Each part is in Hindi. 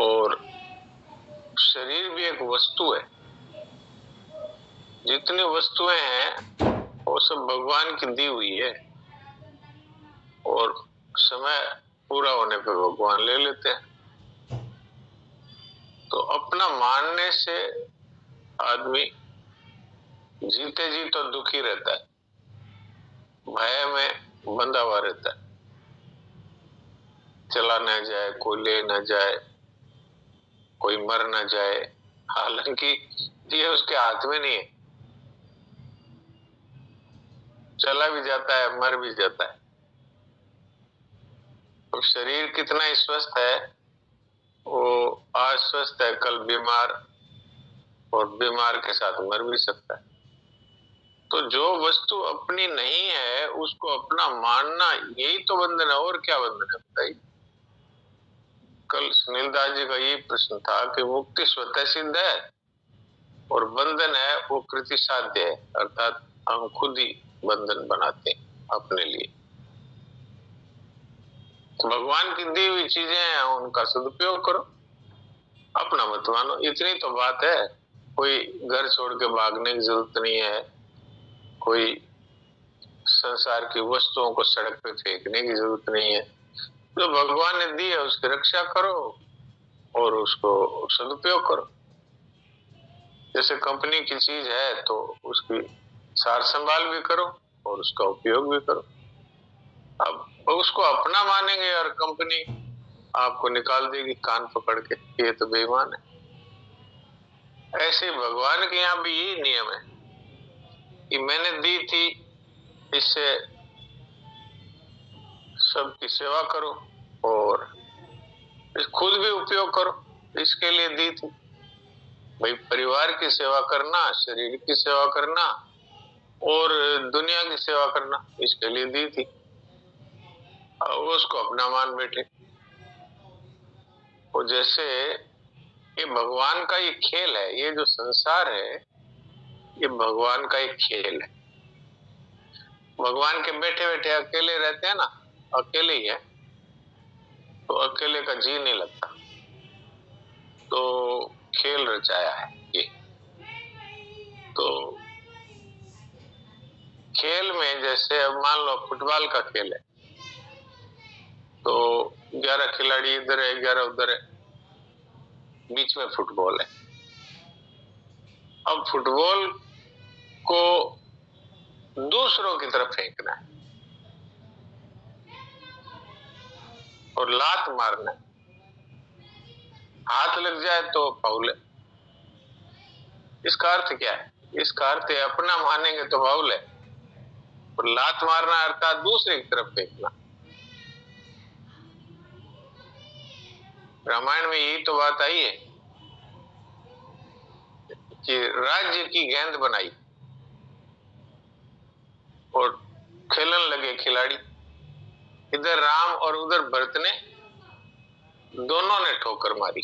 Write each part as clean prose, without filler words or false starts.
और शरीर भी एक वस्तु है। जितनी वस्तुएं हैं वो सब भगवान की दी हुई है, और समय पूरा होने पे भगवान ले लेते हैं। तो अपना मानने से आदमी जीते जी तो दुखी रहता है, भय में बंधा हुआ रहता है, चला न जाए, कोई ले न जाए, कोई मर न जाए। हालांकि ये उसके हाथ में नहीं है, चला भी जाता है, मर भी जाता है। तो शरीर कितना ही स्वस्थ है, वो आज स्वस्थ है, कल बीमार, और बीमार के साथ मर भी सकता है। तो जो वस्तु अपनी नहीं है उसको अपना मानना, यही तो बंधन है, और क्या बंधन है बताइए। कल सुनील दास जी का यही प्रश्न था कि मुक्ति स्वतः सिद्ध है और बंधन है वो कृति साध्य है, अर्थात हम खुद ही बंधन बनाते हैं अपने लिए। भगवान की दी हुई चीजें हैं, उनका सदुपयोग करो, अपना मत मानो, इतनी तो बात है। कोई घर छोड़ के भागने की जरूरत नहीं है, कोई संसार की वस्तुओं को सड़क पे फेंकने की जरूरत नहीं है। जो भगवान ने दी है उसकी रक्षा करो और उसको सदुपयोग करो। जैसे कंपनी की चीज है तो उसकी सार संभाल भी करो और उसका उपयोग भी करो। अब उसको अपना मानेंगे और कंपनी आपको निकाल देगी कान पकड़ के, ये तो बेईमान है। ऐसे भगवान के यहाँ भी यही नियम है कि मैंने दी थी, इससे सबकी सेवा करो और खुद भी उपयोग करो, इसके लिए दी थी। भाई परिवार की सेवा करना, शरीर की सेवा करना और दुनिया की सेवा करना, इसके लिए दी थी। उसको अपना मान बैठे। और जैसे ये भगवान का ये खेल है, ये जो संसार है ये भगवान का एक खेल है। भगवान के बैठे बैठे अकेले रहते हैं ना, अकेले ही है, तो अकेले का जी नहीं लगता, तो खेल रचाया है ये। तो खेल में जैसे अब मान लो फुटबॉल का खेल है, तो 11 खिलाड़ी इधर है, 11 उधर है, बीच में फुटबॉल है। अब फुटबॉल को दूसरों की तरफ फेंकना है और लात मारना है, हाथ लग जाए तो फाउल है। इसका अर्थ क्या है? इसका अर्थ है अपना मानेंगे तो फाउल है, और लात मारना अर्थात दूसरे की तरफ फेंकना। रामायण में यही तो बात आई है कि राज्य की गेंद बनाई और खेलने लगे खिलाड़ी, इधर राम और उधर भरत ने, दोनों ने ठोकर मारी।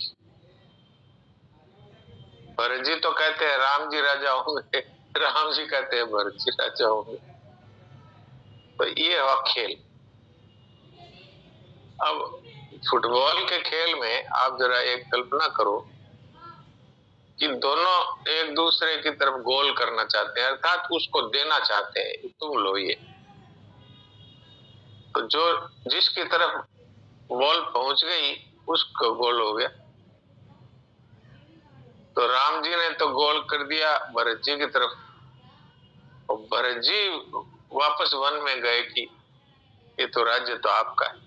भरत जी तो कहते हैं राम जी राजा होंगे, राम जी कहते हैं भरत जी राजा होंगे। तो ये हुआ खेल। अब फुटबॉल के खेल में आप जरा एक कल्पना करो कि दोनों एक दूसरे की तरफ गोल करना चाहते हैं, अर्थात उसको देना चाहते हैं, तुम लो ये। तो जो जिसकी तरफ बॉल पहुंच गई उसको गोल हो गया। तो राम जी ने तो गोल कर दिया भरत जी की तरफ, और भरत जी वापस वन में गए कि ये तो राज्य तो आपका है,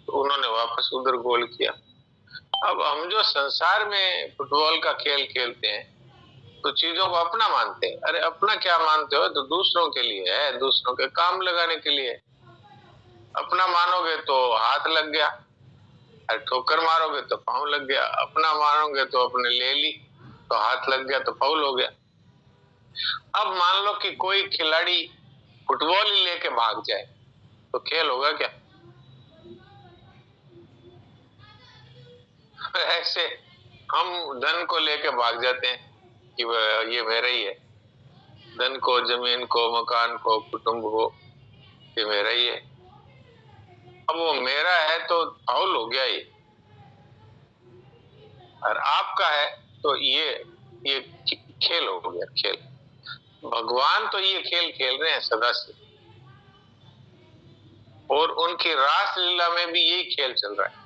तो उन्होंने वापस उधर गोल किया। अब हम जो संसार में फुटबॉल का खेल खेलते हैं तो चीजों को अपना मानते हैं। अरे अपना क्या मानते हो, तो दूसरों के लिए है, दूसरों के काम लगाने के लिए। अपना मानोगे तो हाथ लग गया, और ठोकर मारोगे तो पांव लग गया। अपना मानोगे तो अपने ले ली तो हाथ लग गया तो फाउल हो गया। अब मान लो कि कोई खिलाड़ी फुटबॉल ही लेके भाग जाए तो खेल होगा क्या? ऐसे हम धन को लेके भाग जाते हैं कि ये मेरा ही है, धन को, जमीन को, मकान को, कुटुंब को, ये मेरा ही है। अब वो मेरा है तो फाउल हो गया ये। और आपका है तो ये खेल हो गया, खेल। भगवान तो ये खेल खेल रहे हैं सदा से, और उनकी रास लीला में भी यही खेल चल रहा है।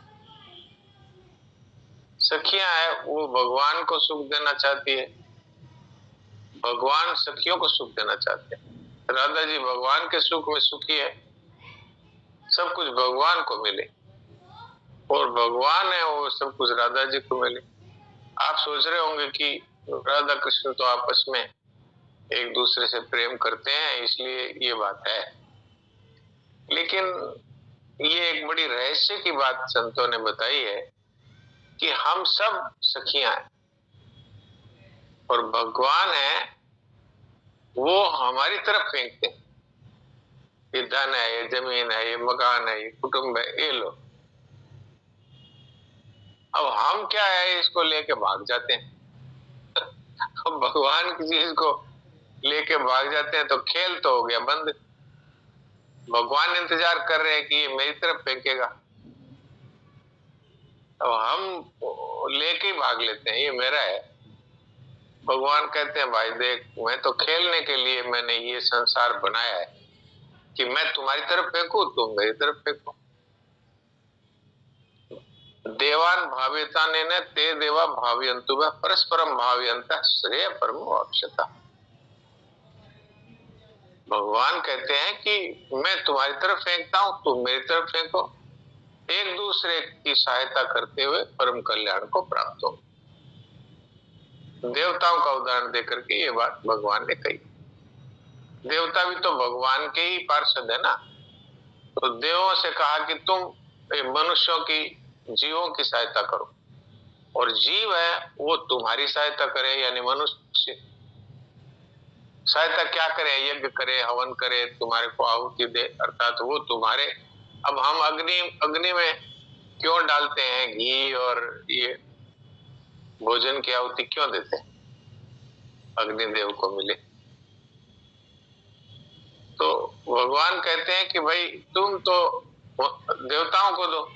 सखियां है वो भगवान को सुख देना चाहती है, भगवान सखियों को सुख देना चाहते हैं। राधा जी भगवान के सुख में सुखी है, सब कुछ भगवान को मिले, और भगवान है वो सब कुछ राधा जी को मिले। आप सोच रहे होंगे कि राधा कृष्ण तो आपस में एक दूसरे से प्रेम करते हैं इसलिए ये बात है, लेकिन ये एक बड़ी रहस्य की बात संतों ने बताई है कि हम सब सखियां हैं, और भगवान है वो हमारी तरफ फेंकते हैं। ये धन है, ये जमीन है, ये मकान है, ये कुटुंब है, ये लो। अब हम क्या है इसको लेके भाग जाते हैं। अब भगवान की चीज को लेके भाग जाते हैं तो खेल तो हो गया बंद। भगवान इंतजार कर रहे हैं कि ये मेरी तरफ फेंकेगा, अब हम लेके ही भाग लेते हैं ये मेरा है। भगवान कहते हैं भाई देख, मैं तो खेलने के लिए मैंने ये संसार बनाया है कि मैं तुम्हारी तरफ फेंकू, तुम मेरी तरफ फेंको। देवान भाव्यता ने ते देवा भाव्यंतु परस्परम भाव्यंता श्रेय परमो अक्षता। भगवान कहते हैं कि मैं तुम्हारी तरफ फेंकता हूं, तुम मेरी तरफ फेंको, एक दूसरे की सहायता करते हुए परम कल्याण को प्राप्त हो। देवताओं का उदाहरण देकर के ये बात भगवान ने कही। देवता भी तो भगवान के ही पार्षद है ना, तो देवों से कहा कि तुम मनुष्यों की, जीवों की सहायता करो, और जीव है वो तुम्हारी सहायता करे, यानी मनुष्य सहायता क्या करे, यज्ञ करे, हवन करे, तुम्हारे को आहुति दे, अर्थात वो तुम्हारे। अब हम अग्नि में क्यों डालते हैं घी और ये भोजन की आहुति क्यों देते हैं, अग्निदेव को मिले। तो भगवान कहते हैं कि भाई तुम तो देवताओं को दो,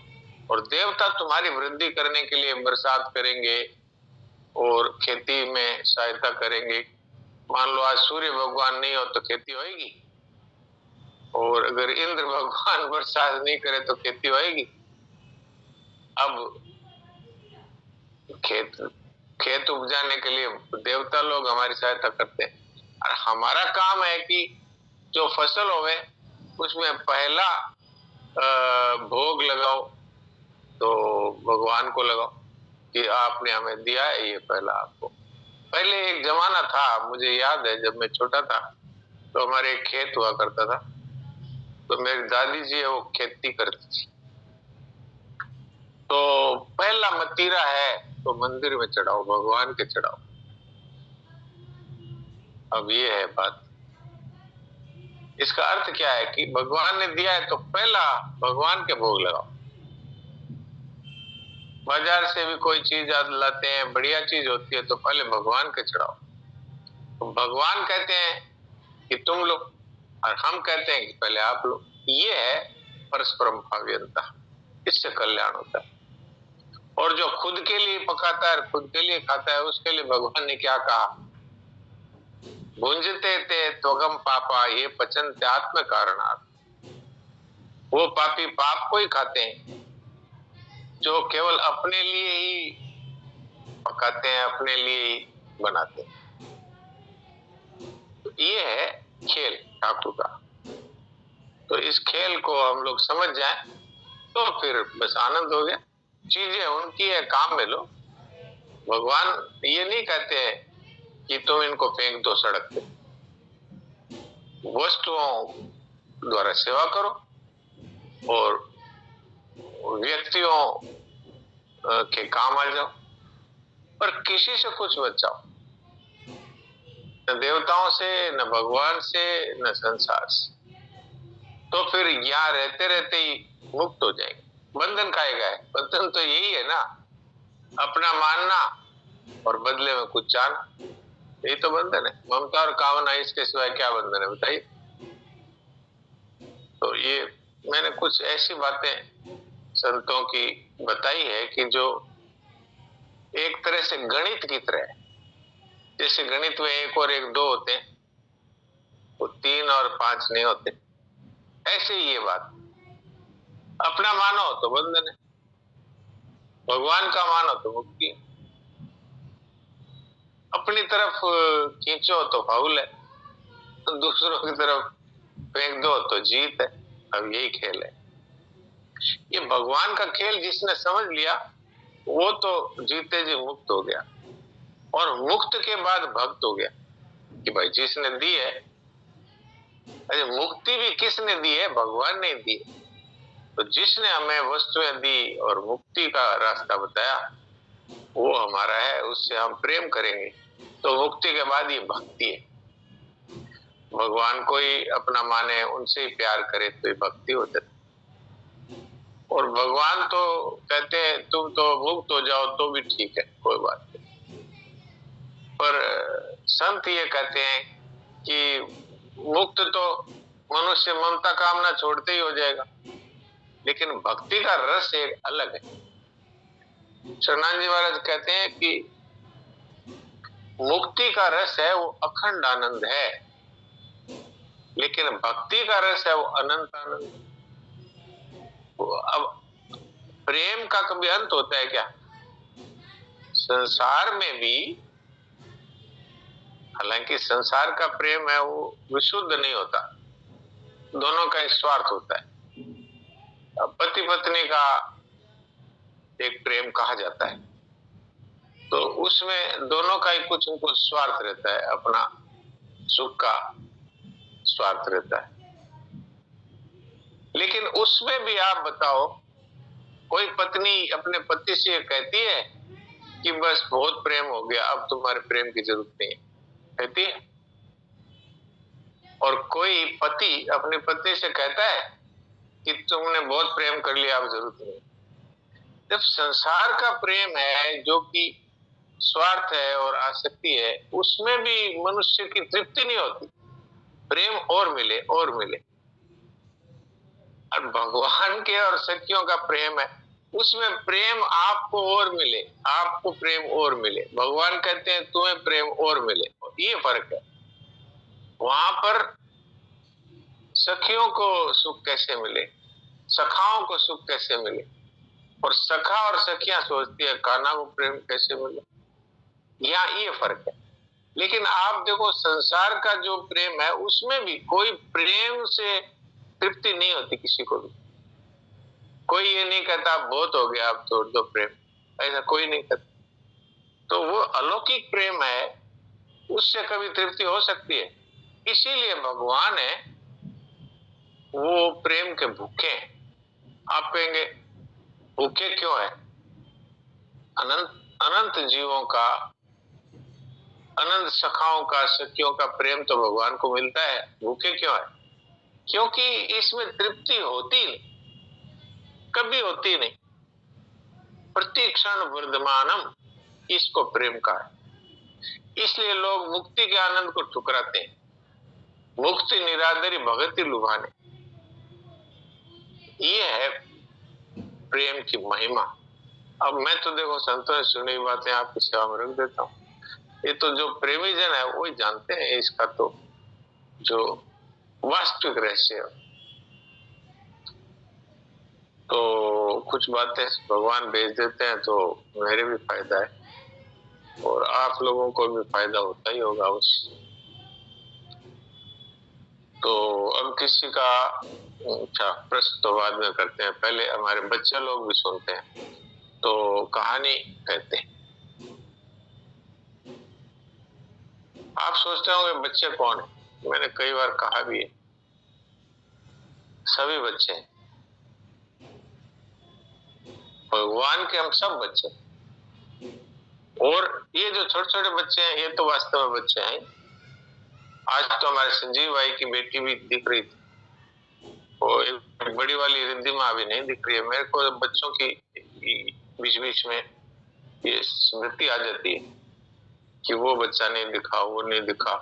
और देवता तुम्हारी वृद्धि करने के लिए बरसात करेंगे और खेती में सहायता करेंगे। मान लो आज सूर्य भगवान नहीं हो तो खेती होएगी, और अगर इंद्र भगवान बरसात नहीं करे तो खेती होएगी। अब खेत उपजाने के लिए देवता लोग हमारी सहायता करते हैं, और हमारा काम है कि जो फसल होवे उसमें पहला भोग लगाओ, तो भगवान को लगाओ कि आपने हमें दिया है ये पहला आपको। पहले एक जमाना था, मुझे याद है जब मैं छोटा था तो हमारे एक खेत हुआ करता था, तो मेरी दादी जी है वो खेती करती थी, तो पहला मतीरा है तो मंदिर में चढ़ाओ, भगवान के चढ़ाओ। अब ये है बात, इसका अर्थ क्या है कि भगवान ने दिया है तो पहला भगवान के भोग लगाओ। बाजार से भी कोई चीज लाते हैं, बढ़िया चीज होती है तो पहले भगवान के चढ़ाओ। तो भगवान कहते हैं कि तुम लो, और हम कहते हैं कि पहले आप लो। ये है परस्परम भाव्यंता, इससे कल्याण होता है। और जो खुद के लिए पकाता है, खुद के लिए खाता है, उसके लिए भगवान ने क्या कहा, भुंजते ते त्वगम पापा ये पचन्ते आत्म कारणात्। वो पापी पाप को ही खाते हैं जो केवल अपने लिए ही पकाते हैं, अपने लिए ही बनाते हैं। तो ये है खेल ठाकुर का। तो इस खेल को हम लोग समझ जाएं तो फिर बस आनंद हो गया। चीजें उनकी है, काम में लो। भगवान ये नहीं कहते हैं कि तुम इनको फेंक दो सड़क पे, वस्तुओं द्वारा सेवा करो और व्यक्तियों के काम आ जाओ, पर किसी से कुछ मत चाहो, न देवताओं से, न भगवान से, न संसार से। तो फिर यहाँ रहते रहते ही मुक्त हो जाएंगे। बंधन काहेगा है? बंधन तो यही है ना, अपना मानना और बदले में कुछ चाहना, यही तो बंधन है। ममता और कामना, इसके सिवाय क्या बंधन है बताइए। तो ये मैंने कुछ ऐसी बातें संतों की बताई है कि जो एक तरह से गणित की तरह है। जैसे गणित में 1 और 1 2 होते हैं, वो 3 और 5 नहीं होते। ऐसे ही ये बात, अपना मानो तो बंधन है, भगवान का मानो तो मुक्ति है। अपनी तरफ खींचो तो फाउल है, तो दूसरों की तरफ फेंक दो तो जीत है। अब यही खेल है। ये भगवान का खेल जिसने समझ लिया वो तो जीते जी मुक्त हो गया, और मुक्त के बाद भक्त हो गया कि भाई जिसने दी है। अरे मुक्ति भी किसने दी है? भगवान ने दी है। तो जिसने हमें वस्तुएं दी और मुक्ति का रास्ता बताया वो हमारा है, उससे हम प्रेम करेंगे तो मुक्ति के बाद ये भक्ति है। भगवान को ही अपना माने, उनसे ही प्यार करे तो ये भक्ति हो जाती। और भगवान तो कहते हैं तुम तो मुक्त हो जाओ तो भी ठीक है, कोई बात नहीं। पर संत ये कहते हैं कि मुक्त तो मनुष्य ममता कामना छोड़ते ही हो जाएगा, लेकिन भक्ति का रस एक अलग है। शरणानंद जी महाराज कहते हैं कि मुक्ति का रस है वो अखंड आनंद है, लेकिन भक्ति का रस है वो अनंत आनंद। अब प्रेम का कभी अंत होता है क्या? संसार में भी, हालांकि संसार का प्रेम है वो विशुद्ध नहीं होता, दोनों का एक स्वार्थ होता है। पति पत्नी का एक प्रेम कहा जाता है, तो उसमें दोनों का ही कुछ न कुछ स्वार्थ रहता है, अपना सुख का स्वार्थ रहता है। लेकिन उसमें भी आप बताओ, कोई पत्नी अपने पति से कहती है कि बस बहुत प्रेम हो गया, अब तुम्हारे प्रेम की जरूरत नहीं है, कहती है? और कोई पति अपनी पत्नी से कहता है कि तुमने बहुत प्रेम कर लिया, अब जरूरत नहीं। जब संसार का प्रेम है जो कि स्वार्थ है और आसक्ति है, उसमें भी मनुष्य की तृप्ति नहीं होती, प्रेम और मिले और मिले। और भगवान के और सखियों का प्रेम है, उसमें प्रेम आपको और मिले, आपको प्रेम और मिले। भगवान कहते हैं तुम्हें प्रेम और मिले, ये फर्क है। वहां पर सखियों को सुख कैसे मिले, सखाओं को सुख कैसे मिले, और सखा और सखियां सोचती है कान्हा को प्रेम कैसे मिले, यहाँ ये फर्क है। लेकिन आप देखो संसार का जो प्रेम है उसमें भी कोई प्रेम से तृप्ति नहीं होती किसी को भी। कोई ये नहीं कहता बहुत हो गया अब छोड़ दो प्रेम, ऐसा कोई नहीं कहता। तो वो अलौकिक प्रेम है, उससे कभी तृप्ति हो सकती है। इसीलिए भगवान है वो प्रेम के भूखे। आप कहेंगे भूखे क्यों है? अनंत अनंत जीवों का, अनंत सखाओं का, सखियों का प्रेम तो भगवान को मिलता है, भूखे क्यों है? क्योंकि इसमें तृप्ति होती नहीं, कभी होती नहीं। प्रति क्षण वर्धमानम, इसको प्रेम का है। इसलिए लोग मुक्ति के आनंद को ठुकराते हैं। मुक्ति निरादरी भगति लुभाने, ये है प्रेम की महिमा। अब मैं तो देखो संतों ने सुनी बातें आपकी सेवा में रख देता हूँ। ये तो जो प्रेमी जन है वो ही जानते हैं इसका तो जो वास्तविक रहस्य है। तो कुछ बातें भगवान भेज देते हैं तो मेरे भी फायदा है और आप लोगों को भी फायदा होता ही होगा उस। तो अब किसी का अच्छा प्रश्न तो बाद में करते हैं, पहले हमारे बच्चे लोग भी सुनते हैं तो कहानी कहते हैं। आप सोचते होंगे बच्चे कौन है? मैंने कई बार कहा भी है, सभी बच्चे हैं। भगवान के हम सब बच्चे, और ये जो छोटे छोटे बच्चे हैं ये तो वास्तव में बच्चे हैं। आज तो हमारे संजीव भाई की बेटी भी दिख रही थी, वो एक बड़ी वाली रिद्धिमा अभी नहीं दिख रही है। मेरे को बच्चों की बीच बीच में ये स्मृति आ जाती है कि वो बच्चा नहीं दिखा, वो नहीं दिखा।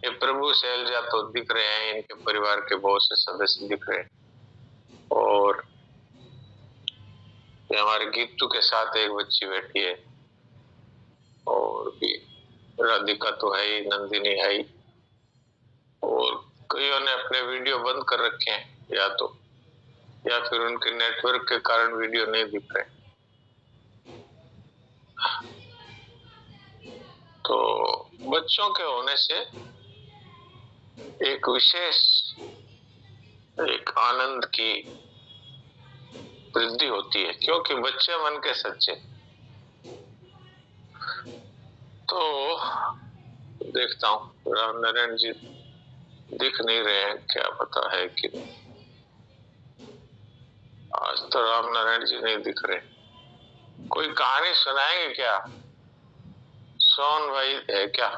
ये प्रभु शैलजा तो दिख रहे हैं, इनके परिवार के बहुत से सदस्य दिख रहे हैं, और ये हमारे गीतू के साथ एक बच्ची बैठी है, और भी राधिका तो है ही, नंदिनी है ही, और कईयों ने अपने वीडियो बंद कर रखे हैं, या फिर उनके नेटवर्क के कारण वीडियो नहीं दिख रहे। तो बच्चों के होने से एक विशेष, एक आनंद की वृद्धि होती है, क्योंकि बच्चे मन के सच्चे। तो देखता हूँ राम नारायण जी दिख नहीं रहे हैं, क्या पता है कि आज तो राम नारायण जी नहीं दिख रहे। कोई कहानी सुनाएंगे क्या? सोन भाई है क्या?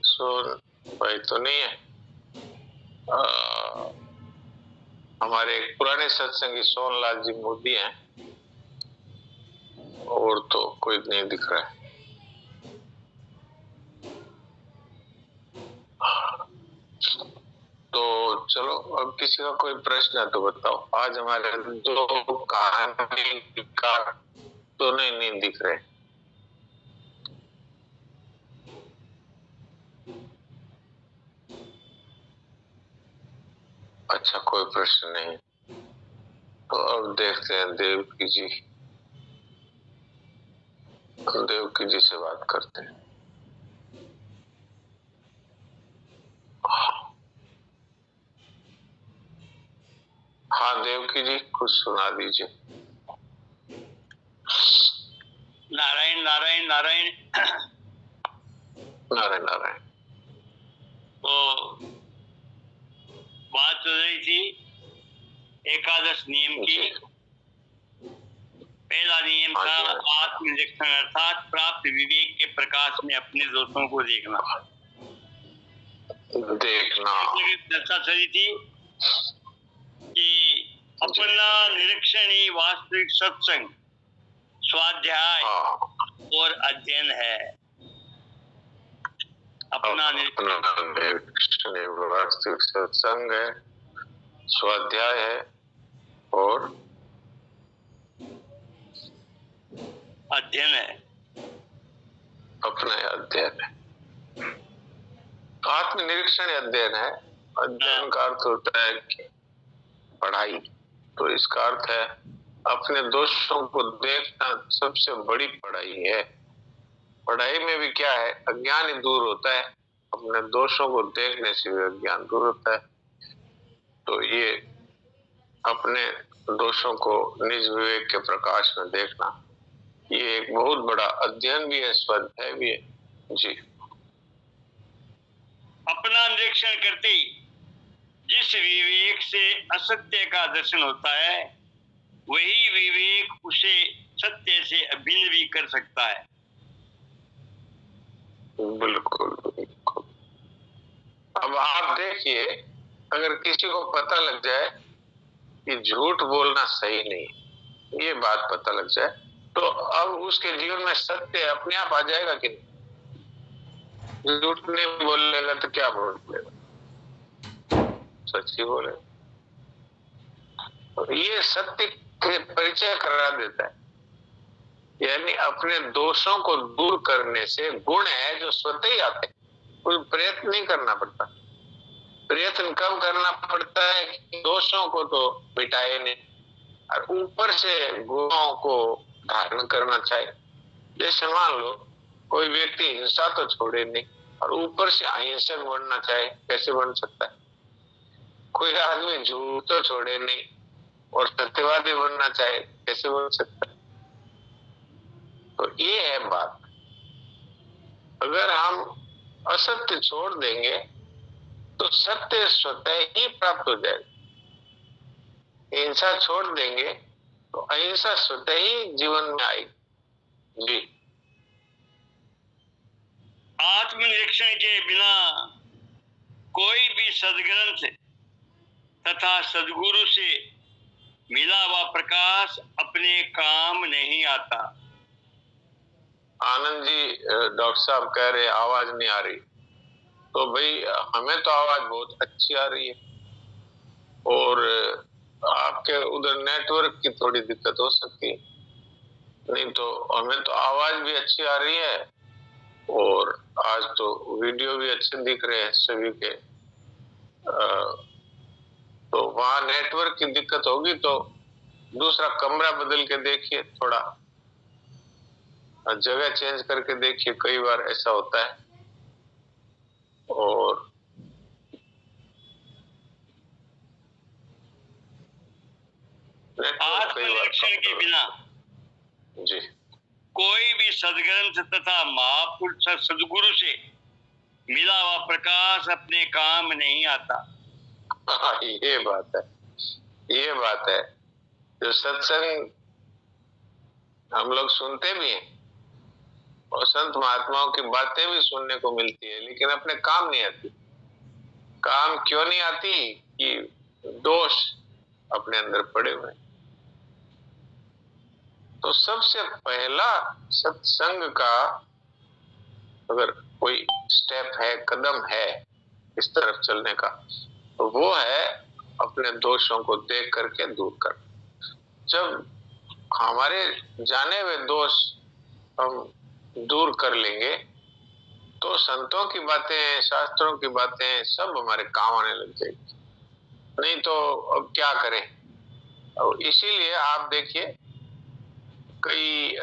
सोन भाई तो नहीं है। हमारे एक पुराने सत्संगी सोनलाल जी मोदी हैं, और तो कोई नहीं दिख रहा है। तो चलो, अब किसी का कोई प्रश्न है तो बताओ। आज हमारे दो कहानी का तो नहीं दिख रहे। अच्छा, कोई प्रश्न नहीं। तो अब देखते हैं देवकी जी से बात करते हैं। हाँ देवकी जी, कुछ सुना दीजिए। नारायण नारायण नारायण। नारायण नारायण। तो बात चल रही थी एकादश नियम की। पहला नियम था आत्मनिरीक्षण, अर्थात प्राप्त विवेक के प्रकाश में अपने दोषों को देखना। चर्चा चली थी कि अपना निरीक्षण ही वास्तविक सत्संग, स्वाध्याय और अध्ययन है। अपना निरीक्षण वास्तविक सत्संग है, स्वाध्याय है और अध्ययन है। अपना अध्ययन है। आत्मनिरीक्षण अध्ययन है। अध्ययन का अर्थ होता है कि पढ़ाई, तो इसका अर्थ है अपने दोषों को देखना सबसे बड़ी पढ़ाई है। पढ़ाई में भी क्या है, अज्ञान ही दूर होता है। अपने दोषों को देखने से भी अज्ञान दूर होता है। तो ये अपने दोषों को निज विवेक के प्रकाश में देखना, ये एक बहुत बड़ा अध्ययन भी है, स्वाध्याय भी है जी। अपना निरीक्षण करते ही जिस विवेक से असत्य का दर्शन होता है, वही विवेक उसे सत्य से अभिन्न भी कर सकता है। बिल्कुल बिल्कुल। अब आप देखिए, अगर किसी को पता लग जाए कि झूठ बोलना सही नहीं, ये बात पता लग जाए, तो अब उसके जीवन में सत्य अपने आप आ जाएगा कि नहीं? झूठ नहीं बोलेगा तो क्या बोलेगा? सच ही बोलेगा। तो ये सत्य के परिचय करा देता है। यानी अपने दोषों को दूर करने से गुण है जो स्वतः ही आते हैं, कोई प्रयत्न नहीं करना पड़ता। प्रयत्न कब करना पड़ता है कि दोषों को तो मिटाए नहीं, और ऊपर से गुणों को धारण करना चाहिए। जैसे मान लो कोई व्यक्ति हिंसा तो छोड़े नहीं और ऊपर से अहिंसक बनना चाहे, कैसे बन सकता है? कोई आदमी झूठ तो छोड़े नहीं और सत्यवादी बनना चाहे, कैसे बन सकता है? तो ये है बात। अगर हम असत्य छोड़ देंगे तो सत्य स्वतः ही प्राप्त हो जाएगा। हिंसा छोड़ देंगे तो अहिंसा स्वतः ही जीवन में आएगी जी। आत्मनिरीक्षण के बिना कोई भी सदग्रंथ तथा सदगुरु से मिला हुआ प्रकाश अपने काम नहीं आता। आनंद जी, डॉक्टर साहब कह रहे आवाज नहीं आ रही। तो भाई हमें तो आवाज बहुत अच्छी आ रही है, और आपके उधर नेटवर्क की थोड़ी दिक्कत हो सकती है। नहीं तो हमें तो आवाज भी अच्छी आ रही है और आज तो वीडियो भी अच्छे दिख रहे हैं सभी के। तो वहां नेटवर्क की दिक्कत होगी तो दूसरा कमरा बदल के देखिए, थोड़ा जगह चेंज करके देखिए, कई बार ऐसा होता है। और आत्मनिरीक्षण के बिना जी कोई भी सदग्रंथ तथा महापुरुष सदगुरु से मिला हुआ प्रकाश अपने काम नहीं आता। हाँ, ये बात है, ये बात है। जो सत्संग हम लोग सुनते भी हैं और संत महात्माओं की बातें भी सुनने को मिलती है, लेकिन अपने काम नहीं आती। काम क्यों नहीं आती? कि दोष अपने अंदर पड़े हुए। तो सबसे पहला सत्संग का अगर कोई स्टेप है, कदम है इस तरफ चलने का, तो वो है अपने दोषों को देख करके दूर कर। जब हमारे जाने हुए दोष हम दूर कर लेंगे तो संतों की बातें, शास्त्रों की बातें सब हमारे काम आने लग जाएगी। नहीं तो अब क्या करें? और इसीलिए आप देखिए कई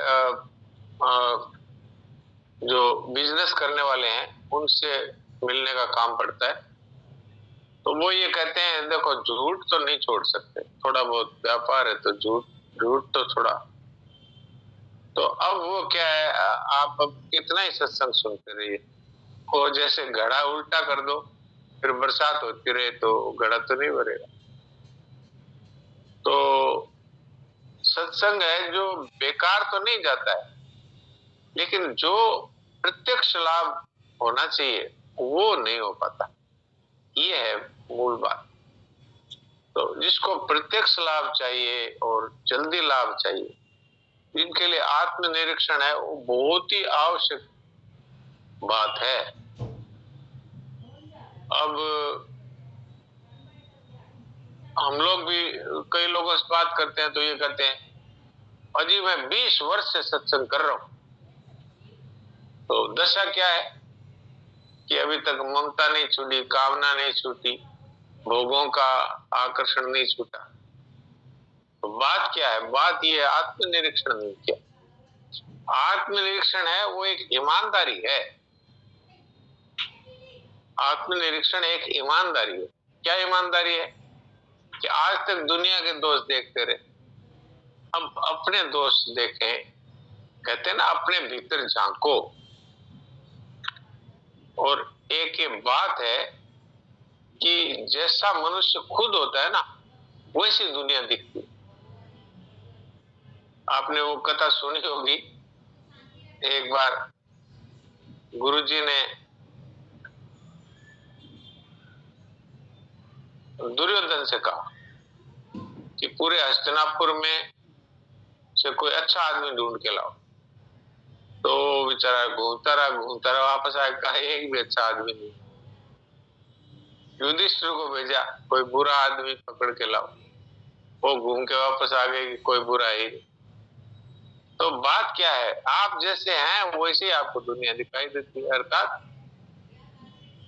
जो बिजनेस करने वाले हैं उनसे मिलने का काम पड़ता है, तो वो ये कहते हैं देखो झूठ तो नहीं छोड़ सकते, थोड़ा बहुत व्यापार है तो झूठ तो छोड़ा। तो अब वो क्या है, आप अब कितना ही सत्संग सुनते रहिए, वो जैसे घड़ा उल्टा कर दो फिर बरसात होती रहे तो घड़ा तो नहीं भरेगा। तो सत्संग है जो बेकार तो नहीं जाता है, लेकिन जो प्रत्यक्ष लाभ होना चाहिए वो नहीं हो पाता, ये है मूल बात। तो जिसको प्रत्यक्ष लाभ चाहिए और जल्दी लाभ चाहिए, इनके लिए आत्मनिरीक्षण है वो बहुत ही आवश्यक बात है। अब हम लोग भी कई लोगों से बात करते हैं तो ये कहते हैं अजी मैं 20 वर्ष से सत्संग कर रहा हूं, तो दशा क्या है कि अभी तक ममता नहीं छूटी, कामना नहीं छूटी, भोगों का आकर्षण नहीं छूटा। तो बात क्या है? बात ये है आत्मनिरीक्षण नहीं किया। आत्मनिरीक्षण है वो एक ईमानदारी है। आत्मनिरीक्षण एक ईमानदारी है। क्या ईमानदारी है? कि आज तक दुनिया के दोष देखते रहे, अब अपने दोष देखें। कहते हैं ना अपने भीतर झांको। और एक ये बात है कि जैसा मनुष्य खुद होता है ना वैसी दुनिया दिखती है। आपने वो कथा सुनी होगी, एक बार गुरुजी ने दुर्योधन से कहा कि पूरे हस्तिनापुर में से कोई अच्छा आदमी ढूंढ के लाओ। तो बेचारा घूमता रहा वापस आया, कहा एक भी अच्छा आदमी नहीं। युधिष्ठिर को भेजा, कोई बुरा आदमी पकड़ के लाओ। वो घूम के वापस आ गए, कोई बुरा ही नहीं। तो बात क्या है, आप जैसे हैं वैसे ही आपको दुनिया दिखाई देती है। अर्थात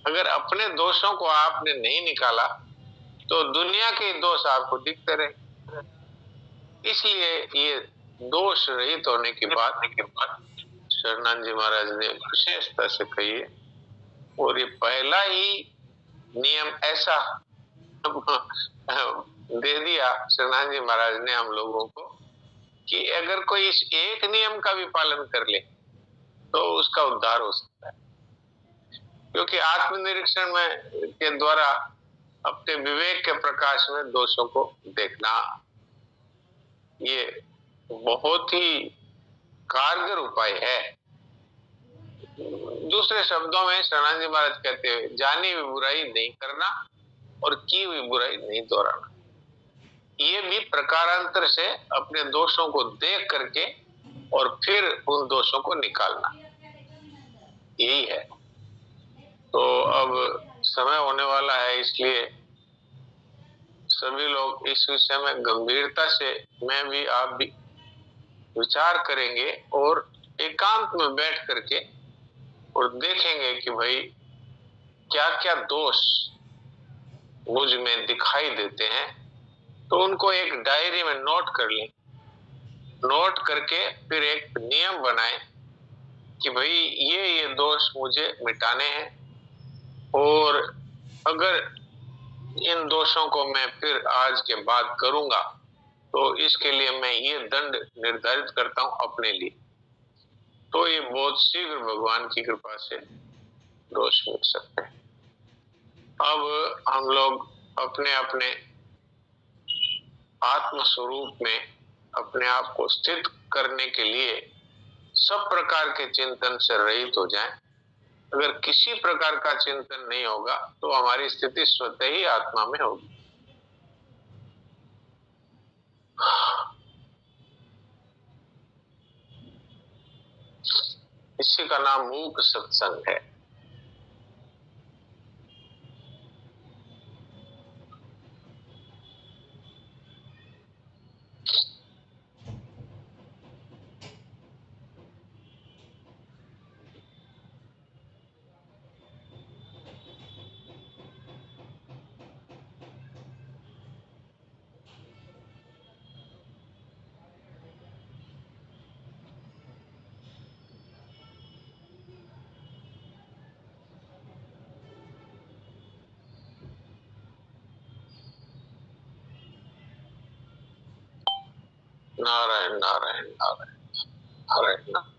अगर अपने दोषों को आपने नहीं निकाला तो दुनिया के दोष आपको दिखते रहे। इसलिए ये दोष रहित होने की बात शरणानंद जी महाराज ने विशेषता से कही है। और ये पहला ही नियम ऐसा दे दिया शरणानंद जी महाराज ने हम लोगों को कि अगर कोई इस एक नियम का भी पालन कर ले तो उसका उद्धार हो सकता है। क्योंकि आत्मनिरीक्षण में के द्वारा अपने विवेक के प्रकाश में दोषों को देखना ये बहुत ही कारगर उपाय है। दूसरे शब्दों में शरणानंद जी महाराज कहते हैं जानी हुई बुराई नहीं करना और की हुई बुराई नहीं दोहराना। ये भी प्रकारांतर से अपने दोषों को देख करके और फिर उन दोषों को निकालना, यही है। तो अब समय होने वाला है, इसलिए सभी लोग इस विषय में गंभीरता से, मैं भी आप भी विचार करेंगे और एकांत में बैठ करके और देखेंगे कि भाई क्या क्या दोष मुझ में दिखाई देते हैं, तो उनको एक डायरी में नोट कर लें। नोट करके फिर एक नियम बनाएं कि भाई ये दोष मुझे मिटाने हैं, और अगर इन दोषों को मैं फिर आज के बाद करूंगा तो इसके लिए मैं ये दंड निर्धारित करता हूं अपने लिए। तो ये बहुत शीघ्र भगवान की कृपा से दोष मिट सकते हैं। अब हम लोग अपने अपने आत्म स्वरूप में अपने आप को स्थित करने के लिए सब प्रकार के चिंतन से रहित हो जाएं। अगर किसी प्रकार का चिंतन नहीं होगा तो हमारी स्थिति स्वतः ही आत्मा में होगी। इसी का नाम मूक सत्संग है। नारायण नारायण नारायण, हरे नारायण।